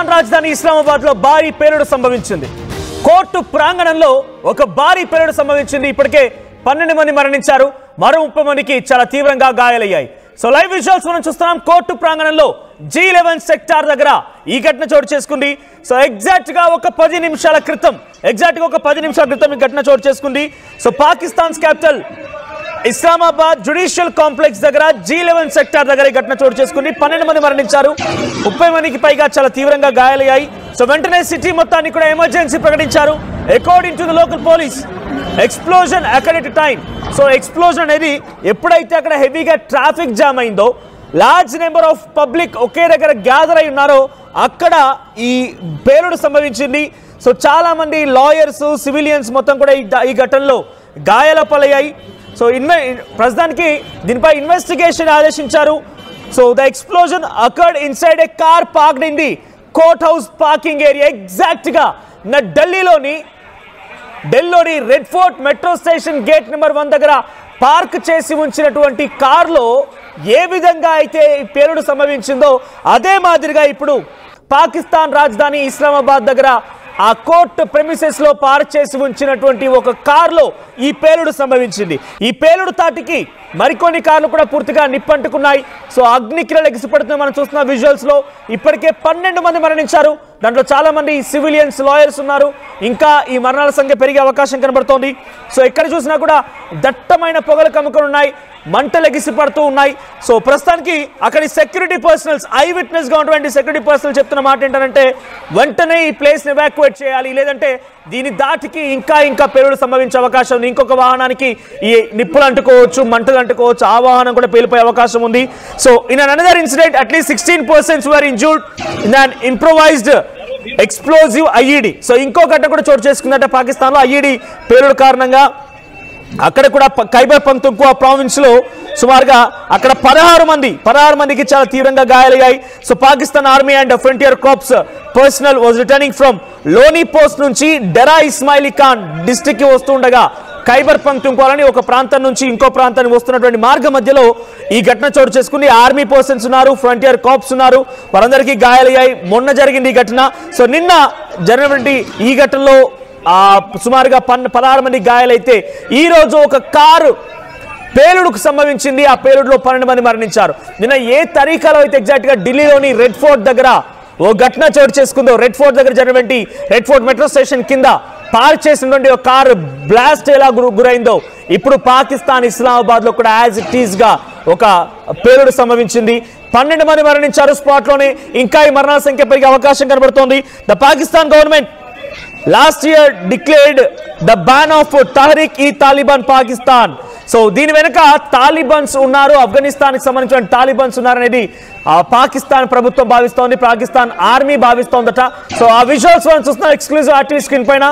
పాకిస్తాన్ రాజధాని ఇస్లామాబాద్ లో భారీ పేలుడు సంభవించింది. కోర్టు ప్రాంగణంలో ఒక భారీ పేలుడు సంభవించింది. ఇప్పటికే 12 మంది మరణించారు, మరో 30 మందికి చాలా తీవ్రంగా గాయాలయ్యాయి. సో లైవ్ విజువల్స్ మనం చూస్తున్నాం. కోర్టు ప్రాంగణంలో G11 సెక్టార్ దగ్గర ఈ ఘటన చోటు చేసుకుంది. సో ఎగ్జాక్ట్ గా ఒక 10 నిమిషాల క్రితం ఈ ఘటన చోటు చేసుకుంది. So Pakistan capital Islamabad judicial complex దగ్గర G11 సెక్టార్ దగ్గర ఈ ఘటన చోటు చేసుకుంది. 12 మంది మరణించారు, 30 మందికి పైగా చాలా తీవ్రంగా గాయాలయ్యాయి. సో వెంటనే సిటీ మొత్తాన్ని కూడా ఎమర్జెన్సీ ప్రకటించారు. According to the local police, explosion occurred at time. So explosion అనేది ఎప్పుడైతే అక్కడ హెవీగా ట్రాఫిక్ జామ్ అయిందో, లార్జ్ నెంబర్ ఆఫ్ పబ్లిక్ ఒకే దగ్గర గ్యాదర్ అయి ఉన్నారో అక్కడ ఈ పేలుడు సంభవించింది. సో చాలా మంది లాయర్స్, సివిలియన్స్ మొత్తం కూడా ఈ ఘటనలో గాయాల పాలయ్యాయి. సో ప్రస్తుతానికి దీనిపై ఇన్వెస్టిగేషన్ ఆదేశించారు. So the explosion occurred inside A car parked in the court house parking area. Exact గా ఢిల్లీలోని red fort metro station gate number 1 దగ్గర పార్క్ చేసి ఉంచినటువంటి కార్లో ఏ విధంగా అయితే పేలుడు సంభవించిందో అదే మాదిరిగా ఇప్పుడు పాకిస్తాన్ రాజధాని ఇస్లామాబాద్ దగ్గర ఆ కోర్టు ప్రెమిసెస్ లో పార్క్ చేసి ఉంచినటువంటి ఒక కార్లో ఈ పేలుడు సంభవించింది. ఈ పేలుడు తాటికి మరికొన్ని కార్లు కూడా పూర్తిగా నిప్పంటుకున్నాయి. సో అగ్నికిరలు ఎగిసిపడుతున్న మనం చూస్తున్న విజువల్స్ లో ఇప్పటికే 12 మంది మరణించారు. దాంట్లో చాలా మంది సివిలియన్స్, లాయర్స్ ఉన్నారు. ఇంకా ఈ మరణాల సంఖ్య పెరిగే అవకాశం కనబడుతోంది. సో ఎక్కడ చూసినా కూడా దట్టమైన పొగలు కమ్ముకొని ఉన్నాయి, మంటలు ఎగిసిపడుతూ ఉన్నాయి. సో ప్రస్తుతానికి అక్కడి సెక్యూరిటీ పర్సనల్స్, ఐ విట్నెస్ గా ఉన్నటువంటి సెక్యూరిటీ పర్సనల్ చెప్తున్న మాట ఏంటంటే వెంటనే ఈ ప్లేస్ ని ఎవాక్యుయేట్ చేయాలి, లేదంటే దీని దాటికి ఇంకా పేలుడు సంభవించే అవకాశం ఉంది. ఇంకొక వాహనానికి ఈ నిప్పులు అంటుకోవచ్చు, మంటలు అంటుకోవచ్చు, ఆ వాహనం కూడా పేలిపోయే అవకాశం ఉంది. So in another incident at least 16 persons were injured in an improvised explosive IED. So ఇంకో ఘటన కూడా చోటు చేసుకుందంటే పాకిస్తాన్ లో IED పేలుడు కారణంగా అక్కడ కూడా ఖైబర్ పఖ్తూన్ఖ్వా ప్రావిన్స్ లో సుమారుగా అక్కడ 16 మందికి చాలా తీవ్రంగా గాయాలయ్యాయి. So Pakistan army and frontier corps personnel was returning from Loni post నుంచి డెరా ఇస్మాయిలీ ఖాన్ డిస్ట్రిక్ట్ కి వస్తుండగా ఖైబర్ పఖ్తూన్ఖ్వాలోని ఒక ప్రాంతం నుంచి ఇంకో ప్రాంతానికి వస్తున్నటువంటి మార్గ మధ్యలో ఈ ఘటన చోటు చేసుకుంది. ఆర్మీ పర్సన్స్ ఉన్నారు, ఫ్రంటియర్ కార్ప్స్ ఉన్నారు, వారందరికీ గాయాలయ్యాయి. మొన్న జరిగింది ఈ ఘటన. సో నిన్న జరిగినటువంటి ఈ ఘటనలో సుమారుగా 16 మంది గాయాలైతే ఈ రోజు ఒక కారు పేలుడుకు సంభవించింది. ఆ పేలుడులో 12 మంది మరణించారు. నిన్న ఏ తరీకాలో అయితే ఎగ్జాక్ట్ గా ఢిల్లీలోని రెడ్ ఫోర్ట్ దగ్గర ఓ ఘటన చోటు చేసుకుందో, రెడ్ ఫోర్ట్ దగ్గర జరిగినటువంటి రెడ్ ఫోర్ట్ మెట్రో స్టేషన్ కింద పార్క్ చేసినటువంటి ఒక కారు బ్లాస్ట్ ఎలా గురైందో ఇప్పుడు పాకిస్తాన్ ఇస్లామాబాద్ లో కూడా యాజ్ ఇట్ ఈస్ గా ఒక పేలుడు సంభవించింది. 12 మంది మరణించారు స్పాట్ లోనే. ఇంకా ఈ మరణాల సంఖ్య పెరిగే అవకాశం కనబడుతోంది. The Pakistan government last year declared the ban of Tehreek-e-Taliban Pakistan. So దీని వెనుక తాలిబాన్స్ ఉన్నారు, ఆఫ్ఘనిస్తాన్ కి సంబంధించిన తాలిబాన్స్ ఉన్నారనేది పాకిస్తాన్ ప్రభుత్వం భావిస్తోంది, పాకిస్తాన్ ఆర్మీ భావిస్తోందట. సో ఆ విజువల్స్ మనం చూస్తున్నాం ఎక్స్క్లూజివ్ ఆర్టీవీ స్క్రీన్ పైన.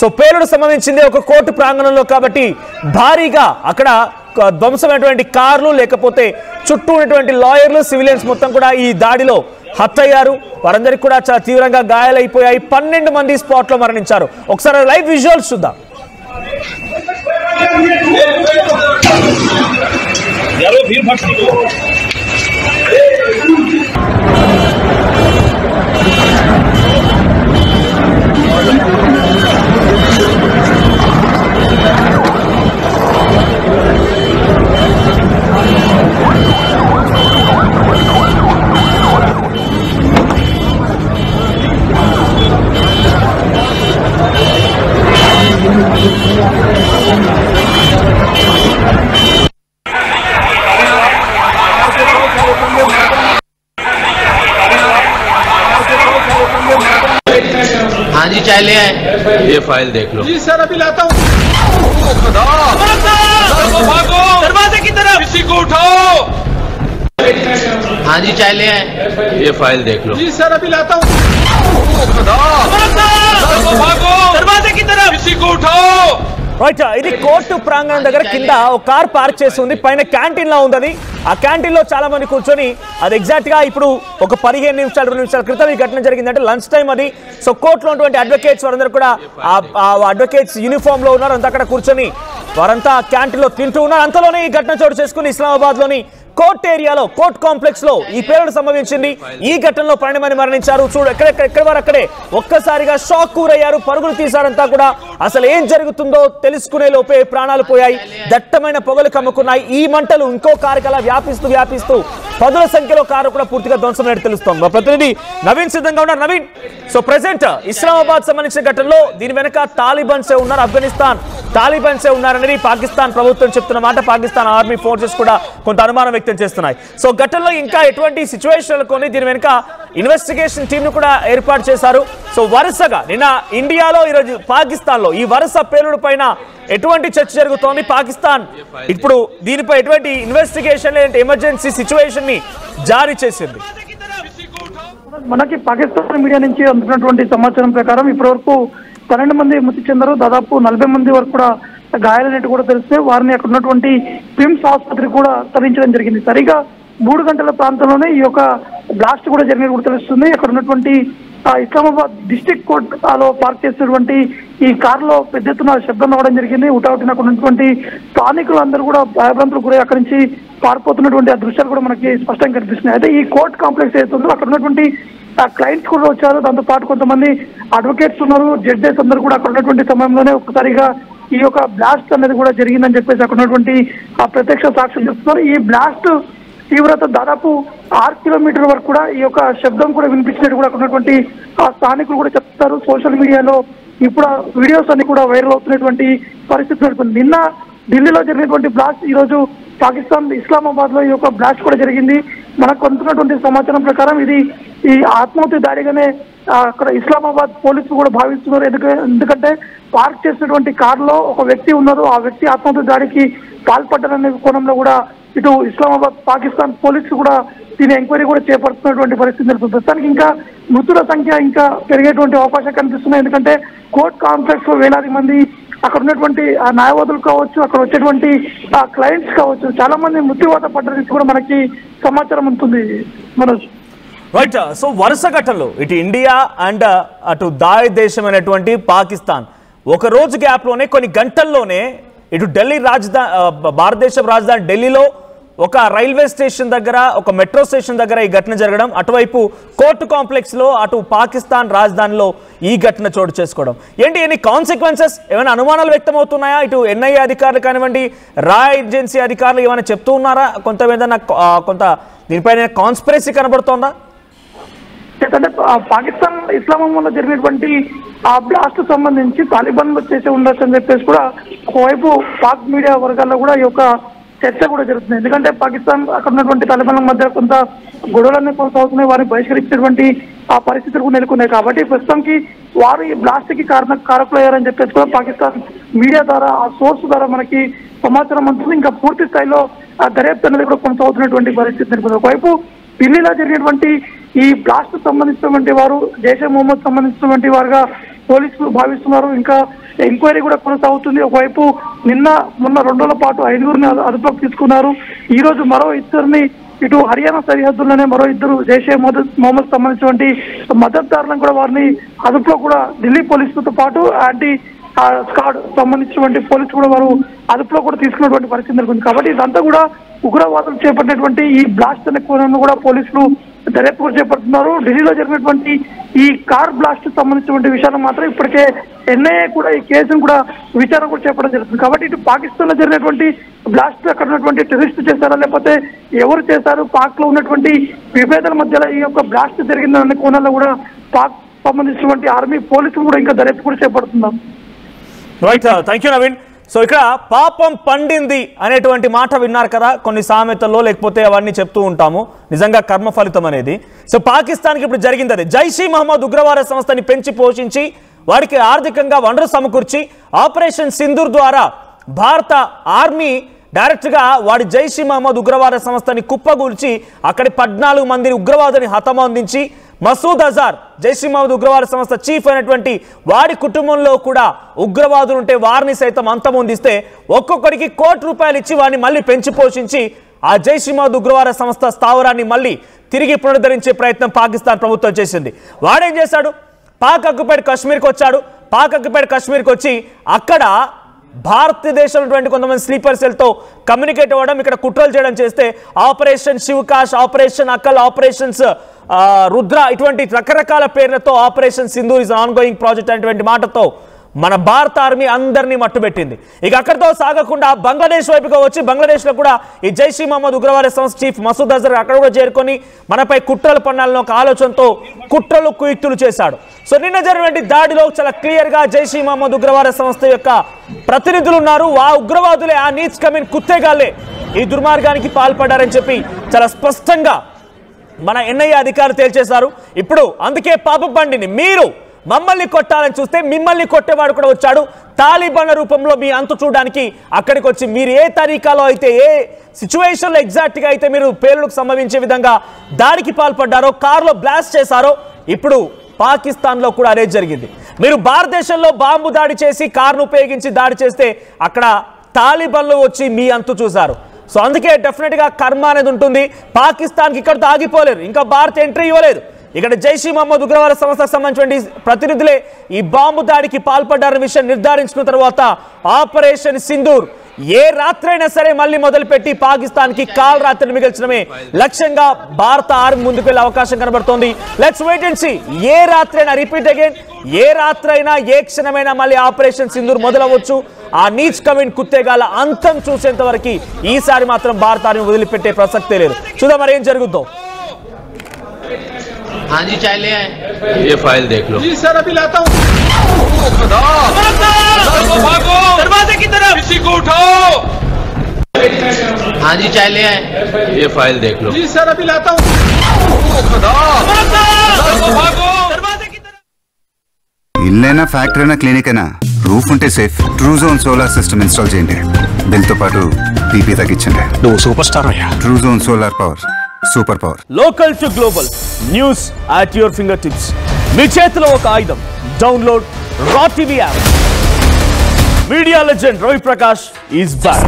సో పేలుడు సంబంధించింది ఒక కోర్టు ప్రాంగణంలో కాబట్టి భారీగా అక్కడ ధ్వంసమైనటువంటి కార్లు, లేకపోతే చుట్టూ ఉన్నటువంటి లాయర్లు, సివిలియన్స్ మొత్తం కూడా ఈ దాడిలో హత్యయ్యారు. వారందరికీ కూడా చాలా తీవ్రంగా గాయాలైపోయాయి. 12 మంది స్పాట్ లో మరణించారు. ఒకసారి లైవ్ విజువల్స్ చూద్దాం. हाँ जी, चाय ले आए। ये फाइल देख लो। जी सर, अभी लाता हूँ। दरवाजे की तरफ, किसी को उठाओ। हाँ जी, चाय ले आए। ये फाइल देख लो। जी सर, अभी लाता हूँ। दरवाजे की तरफ, किसी को उठाओ। రైట్, ఇది కోర్టు ప్రాంగణం దగ్గర కింద ఒక కార్ పార్క్ చేసి ఉంది. పైన క్యాంటీన్ లా ఉంది. ఆ క్యాంటీన్ లో చాలా మంది కూర్చొని అది ఎగ్జాక్ట్ గా ఇప్పుడు ఒక 15 నిమిషాలు 20 నిమిషాల క్రితం ఈ ఘటన జరిగిందంటే లంచ్ టైం అది. సో కోర్టులో ఉన్నటువంటి అడ్వకేట్స్ వారందరూ కూడా అడ్వకేట్స్ యూనిఫామ్ లో ఉన్నారు. అంతా అక్కడ కూర్చొని వారంతా క్యాంటీన్ లో తింటూ ఉన్నారు. అంతలోనే ఈ ఘటన చోటు చేసుకుని ఇస్లామాబాద్ లోని కోర్ట్ ఏరియాలో కోర్ట్ కాంప్లెక్స్ లో ఈ పేలుడు సంభవించింది. ఈ ఘటనలో 12 మంది మరణించారు. చూడు ఎక్కడ వారు అక్కడే ఒక్కసారిగా షాక్ కూరయ్యారు, పరుగులు తీశారంతా కూడా. అసలు ఏం జరుగుతుందో తెలుసుకునే లోపే ప్రాణాలు పోయాయి. దట్టమైన పొగలు కమ్ముకున్నాయి. ఈ మంటలు ఇంకో కారు కలా వ్యాపిస్తూ పదుల సంఖ్యలో కారు కూడా పూర్తిగా ధ్వంసమైనట్టు తెలుస్తోంది. మా ప్రతినిధి నవీన్ సిద్ధంగా ఉన్నారు. నవీన్, సో ప్రెసెంట్ ఇస్లామాబాద్ సంబంధించిన ఘటనలో దీని వెనక తాలిబాన్సే ఉన్నారు, ఆఫ్ఘనిస్తాన్ తాలిబాన్సే ఉన్నారనేది పాకిస్తాన్ ప్రభుత్వం చెప్తున్న మాట. పాకిస్తాన్ ఆర్మీ ఫోర్సెస్ కూడా కొంత అనుమానం వ్యక్తం చేస్తున్నాయి. సో ఘటనలో ఇంకా ఎటువంటి సిచ్యువేషన్లు కొని దీని వెనుక ఇన్వెస్టిగేషన్ టీమ్ ను కూడా ఏర్పాటు చేశారు. సో వరుసగా నిన్న ఇండియాలో, ఈరోజు పాకిస్తాన్ లో ఈ వరుస పేలుడు పైన ఎటువంటి చర్చ జరుగుతోంది? పాకిస్తాన్ ఇప్పుడు దీనిపై ఎటువంటి ఇన్వెస్టిగేషన్ ఎమర్జెన్సీ సిచ్యువేషన్ ని జారీ చేసింది? మనకి పాకిస్తాన్ మీడియా నుంచి అందుతున్నటువంటి సమాచారం ప్రకారం ఇప్పటివరకు 12 మంది మృతి చెందారు. దాదాపు 40 మంది వరకు కూడా గాయాలైనట్టు కూడా తెలిస్తే వారిని అక్కడ ఉన్నటువంటి పిమ్స్ ఆసుపత్రికి కూడా తరలించడం జరిగింది. సరిగా 3 గంటల ప్రాంతంలోనే ఈ యొక్క బ్లాస్ట్ కూడా జరిగినట్టు కూడా తెలుస్తుంది. అక్కడ ఉన్నటువంటి ఇస్లామాబాద్ డిస్ట్రిక్ట్ కోర్టులో పార్క్ చేసినటువంటి ఈ కారులో పెద్ద ఎత్తున శబ్దం రావడం జరిగింది. ఉటావుటిన అక్కడ ఉన్నటువంటి స్థానికులందరూ కూడా భయభ్రాంతులకు గురై అక్కడి నుంచి పారిపోతున్నటువంటి ఆ దృశ్యాలు కూడా మనకి స్పష్టంగా కనిపిస్తున్నాయి. అయితే ఈ కోర్ట్ కాంప్లెక్స్ ఏదైతుందో అక్కడ ఉన్నటువంటి క్లయింట్స్ కూడా వచ్చారు. దాంతో పాటు కొంతమంది అడ్వకేట్స్ ఉన్నారు, జడ్జెస్ అందరూ కూడా అక్కడ ఉన్నటువంటి సమయంలోనే ఒక్కసారిగా ఈ యొక్క బ్లాస్ట్ అనేది కూడా జరిగిందని చెప్పేసి అక్కడ ఉన్నటువంటి ప్రత్యక్ష సాక్ష్యం చెప్తున్నారు. ఈ బ్లాస్ట్ తీవ్రత దాదాపు 6 కిలోమీటర్ల వరకు కూడా ఈ యొక్క శబ్దం కూడా వినిపించినట్టు కూడా అక్కడ ఉన్నటువంటి స్థానికులు కూడా చెప్తారు. సోషల్ మీడియాలో ఇప్పుడు వీడియోస్ అన్ని కూడా వైరల్ అవుతున్నటువంటి పరిస్థితి నెలకొంది. నిన్న ఢిల్లీలో జరిగినటువంటి బ్లాస్ట్ ఈ రోజు పాకిస్తాన్ ఇస్లామాబాద్ లో ఈ యొక్క బ్లాస్ట్ కూడా జరిగింది. మనకు అందుతున్నటువంటి సమాచారం ప్రకారం ఇది ఈ ఆత్మహత్య దాడిగానే అక్కడ ఇస్లామాబాద్ పోలీసులు కూడా భావిస్తున్నారు. ఎందుకంటే పార్క్ చేసినటువంటి కారులో ఒక వ్యక్తి ఉన్నారు, ఆ వ్యక్తి ఆత్మహత్య దాడికి పాల్పడ్డారనే కోణంలో కూడా ఇటు ఇస్లామాబాద్ పాకిస్తాన్ పోలీసులు కూడా దీని ఎంక్వైరీ కూడా చేపడుతున్నటువంటి పరిస్థితి నెలకొంది. ప్రస్తుతానికి ఇంకా మృతుల సంఖ్య ఇంకా పెరిగేటువంటి అవకాశం కనిపిస్తున్నాయి. ఎందుకంటే కోర్ట్ కాంప్లెక్స్ లో వేలాది మంది అక్కడ ఉన్నటువంటి న్యాయవాదులు కావచ్చు, అక్కడ వచ్చేటువంటి క్లయింట్స్ కావచ్చు, చాలా మంది మృత్యువాత పడ్డ కూడా మనకి సమాచారం ఉంటుంది. మనోజ్, రైట్. సో వరుస ఘటనలు ఇటు ఇండియా అండ్ అటు దాయ్ దేశం అనేటువంటి పాకిస్తాన్ ఒక రోజు గ్యాప్ లోనే కొన్ని గంటల్లోనే ఇటు ఢిల్లీ భారతదేశం రాజధాని ఢిల్లీలో ఒక రైల్వే స్టేషన్ దగ్గర, ఒక మెట్రో స్టేషన్ దగ్గర ఈ ఘటన జరగడం, అటువైపు కోర్టు కాంప్లెక్స్ లో, అటు పాకిస్తాన్ రాజధానిలో ఈ ఘటన చోటు చేసుకోవడం ఏంటి, ఎన్ని కాన్సిక్వెన్సెస్, ఏమైనా అనుమానాలు వ్యక్తం అవుతున్నాయా? ఇటు ఎన్ఐఏ అధికారులు కానివ్వండి, రా ఏజెన్సీ అధికారులు ఏమైనా చెప్తూ ఉన్నారా? కొంత దీనిపైన కాన్స్పిరసీ కనబడుతోందా? అంటే పాకిస్తాన్ ఇస్లామాబాద్ లో జరిగినటువంటి ఆ బ్లాస్ట్ సంబంధించి తాలిబాన్ చేసే ఉండొచ్చు అని చెప్పేసి కూడా ఒకవైపు పాక్ మీడియా వర్గాల్లో కూడా ఈ యొక్క చర్చ కూడా జరుగుతుంది. ఎందుకంటే పాకిస్తాన్ అక్కడ ఉన్నటువంటి తాలిబాన్ల మధ్య కొంత గొడవలన్నీ కొనసాగుతున్నాయి, వారిని బహిష్కరించినటువంటి ఆ పరిస్థితులు కూడా నెలకొన్నాయి. కాబట్టి ప్రస్తుతానికి వారు ఈ బ్లాస్ట్ కి కారకులయ్యారని చెప్పేసి కూడా పాకిస్తాన్ మీడియా ద్వారా, ఆ సోర్స్ ద్వారా మనకి సమాచారం అందుతుంది. ఇంకా పూర్తి స్థాయిలో ఆ దర్యాప్తు అనేది కూడా కొనసాగుతున్నటువంటి పరిస్థితి నెలకొంది. ఒకవైపు ఢిల్లీలో జరిగినటువంటి ఈ బ్లాస్ట్ సంబంధించినటువంటి వారు జైషే మొహమ్మద్ సంబంధించినటువంటి వారుగా పోలీసులు భావిస్తున్నారు. ఇంకా ఎంక్వైరీ కూడా కొనసాగుతుంది. ఒకవైపు మొన్న 2 రోజుల పాటు 5గురిని అదుపులోకి తీసుకున్నారు. ఈ రోజు మరో 2 ఇటు హర్యానా సరిహద్దుల్లోనే మరో 2 జైషే మొహమ్మద్ సంబంధించినటువంటి మద్దతుదారులను కూడా వారిని అదుపులో కూడా ఢిల్లీ పోలీసులతో పాటు యాంటీ స్క్వాడ్ సంబంధించినటువంటి పోలీసులు కూడా వారు అదుపులో కూడా తీసుకున్నటువంటి పరిస్థితి నెలకొంది. కాబట్టి ఇదంతా కూడా ఉగ్రవాదులు చేపట్టినటువంటి ఈ బ్లాస్ట్ అనే కోణంలో కూడా పోలీసులు దర్యాప్తు కూడా చేపడుతున్నారు. ఢిల్లీలో జరిగినటువంటి ఈ కార్ బ్లాస్ట్ సంబంధించినటువంటి విషయాలు మాత్రం ఇప్పటికే ఎన్ఐఏ కూడా ఈ కేసును కూడా విచారణ కూడా చేపట్టడం జరుగుతుంది. కాబట్టి ఇటు పాకిస్తాన్ లో జరిగినటువంటి బ్లాస్ట్ అక్కడ ఉన్నటువంటి టెర్రరిస్ట్ చేశారా, లేకపోతే ఎవరు చేశారు, పాక్ లో ఉన్నటువంటి విభేదాల మధ్యలో ఈ యొక్క బ్లాస్ట్ జరిగిందనే కోణంలో కూడా పాక్ సంబంధించినటువంటి ఆర్మీ పోలీసులు కూడా ఇంకా దర్యాప్తు కూడా చేపడుతున్నారు. Right, thank you Naveen. So ఇక్కడ పాపం పండింది అనేటువంటి మాట విన్నారు కదా, కొన్ని సామెతల్లో లేకపోతే అవన్నీ చెప్తూ ఉంటాము, నిజంగా కర్మ ఫలితం అనేది. సో పాకిస్తాన్కి ఇప్పుడు జరిగింది అదే. జైషీ మహమ్మద్ ఉగ్రవాద సంస్థని పెంచి పోషించి వారికి ఆర్థికంగా వనరు సమకూర్చి ఆపరేషన్ సింధూర్ ద్వారా భారత ఆర్మీ డైరెక్ట్గా వాడి జైషీ మహమ్మద్ ఉగ్రవాద సంస్థని కుప్పగూల్చి అక్కడి 14 మందిని ఉగ్రవాదుని హతమందించి మసూద్ అజార్ జైషీ మహమ్మద్ ఉగ్రవాద సంస్థ చీఫ్ అయినటువంటి వాడి కుటుంబంలో కూడా ఉగ్రవాదులు ఉంటే వారిని సైతం అంతమొందిస్తే ఒక్కొక్కడికి ₹1 కోటి ఇచ్చి వాడిని మళ్ళీ పెంచి పోషించి ఆ జైషీ మహమ్మద్ ఉగ్రవాద సంస్థ స్థావరాన్ని మళ్ళీ తిరిగి పునరుద్ధరించే ప్రయత్నం పాకిస్తాన్ ప్రభుత్వం చేసింది. వాడేం చేశాడు, పాక్ ఆక్యుపైడ్ కాశ్మీర్కి వచ్చాడు. పాక్ ఆక్యుపైడ్ కాశ్మీర్కి వచ్చి అక్కడ భారతదేశంలో కొంతమంది స్లీపర్ సెల్తో కమ్యూనికేట్ అవ్వడం, ఇక్కడ కుట్రలు చేయడం చేస్తే operation శివకాశ్, operation Akal, operations Rudra ఇటువంటి రకరకాల పేర్లతో operation Sindoor is on going project అనేటువంటి మాటతో మన భారత ఆర్మీ అందరినీ మట్టుబెట్టింది. ఇక అక్కడితో సాగకుండా బంగ్లాదేశ్ వైపుగా వచ్చి బంగ్లాదేశ్లో కూడా ఈ జైష్ ఈ మహమ్మద్ ఉగ్రవాద సంస్థ చీఫ్ మసూద్ అజర్ అక్కడ కూడా చేరుకొని మనపై కుట్రలు పన్నాలని ఒక ఆలోచనతో కుట్రలు కుయుక్తులు చేశాడు. సో నిన్న జరిగినటువంటి దాడిలో చాలా క్లియర్గా జైష్ ఈ మహమ్మద్ ఉగ్రవాద సంస్థ యొక్క ప్రతినిధులు ఉన్నారు. ఆ ఉగ్రవాదులే, ఆ నీచ్ కమీన్ కుత్తేగాళ్లే ఈ దుర్మార్గానికి పాల్పడ్డారని చెప్పి చాలా స్పష్టంగా మన ఎన్ఐఏ అధికారులు తేల్చేశారు. ఇప్పుడు అందుకే పాప బండిని మీరు మమ్మల్ని కొట్టాలని చూస్తే మిమ్మల్ని కొట్టేవాడు కూడా వచ్చాడు. తాలిబాన్ల రూపంలో మీ అంతు చూడడానికి అక్కడికి వచ్చి మీరు ఏ తరీకాలో అయితే, ఏ సిచ్యువేషన్లో ఎగ్జాక్ట్గా అయితే మీరు పేలుడుకు సంభవించే విధంగా దాడికి పాల్పడ్డారో, కారులో బ్లాస్ట్ చేశారో, ఇప్పుడు పాకిస్తాన్లో కూడా అదే జరిగింది. మీరు భారతదేశంలో బాంబు దాడి చేసి కారును ఉపయోగించి దాడి చేస్తే అక్కడ తాలిబాన్లు వచ్చి మీ అంతు చూశారు. సో అందుకే డెఫినెట్గా కర్మ అనేది ఉంటుంది. పాకిస్తాన్కి ఇక్కడితో ఆగిపోలేరు, ఇంకా భారత్ ఎంట్రీ ఇవ్వలేదు. ఇక్కడ జైష్ ఈ మహమ్మద్ ఉగ్రవాద సంస్థకు సంబంధించిన ప్రతినిధులే ఈ బాంబు దాడికి పాల్పడ్డారన్న విషయం నిర్ధారించుకున్న తర్వాత ఆపరేషన్ సింధూర్ ఏ రాత్రైనా సరే మళ్ళీ మొదలుపెట్టి పాకిస్తాన్కి కాల్ రాత్రిని మిగిల్చడమే లక్ష్యంగా భారత ఆర్మీ ముందుకు వెళ్ళే అవకాశం కనబడుతోంది. Let's wait and see. ఏ రాత్రైనా, రిపీట్ అగైన్, ఏ రాత్రైనా ఏ క్షణమైనా మళ్ళీ ఆపరేషన్ సింధూర్ మొదలవచ్చు. ఆ నీచ్ కమీన్ కుత్తేగాల అంతం చూసేంత వరకు ఈసారి మాత్రం భారత ఆర్మీ వదిలిపెట్టే ప్రసక్తే లేదు. చూద్దాం మరి ఏం జరుగుతుందో. हाँ जी चाय ले आए। ये फाइल देख लो। जी सर अभी लाता हूँ। भागो दरवाजे की तरफ, किसी को उठाओ। हाँ जी चाय ले आए। ये फाइल देख लो। जी सर अभी लाता हूँ। भागो दरवाजे की तरफ। ఇల్లైనా ఫ్యాక్టరీ అయినా క్లినిక్ అయినా రూఫ్ ఉంటే safe. Truzon solar system install చేయండి. బిల్తో పాటు పీపీ తగ్గించండి. నువ్వు సూపర్ స్టార్ అయ్యా. Truzon solar power, super power. Local to global news at your finger tips. మీ చేతిలో ఒక ఆయుధం. Download raw TV app. Media legend Ravi Prakash is back.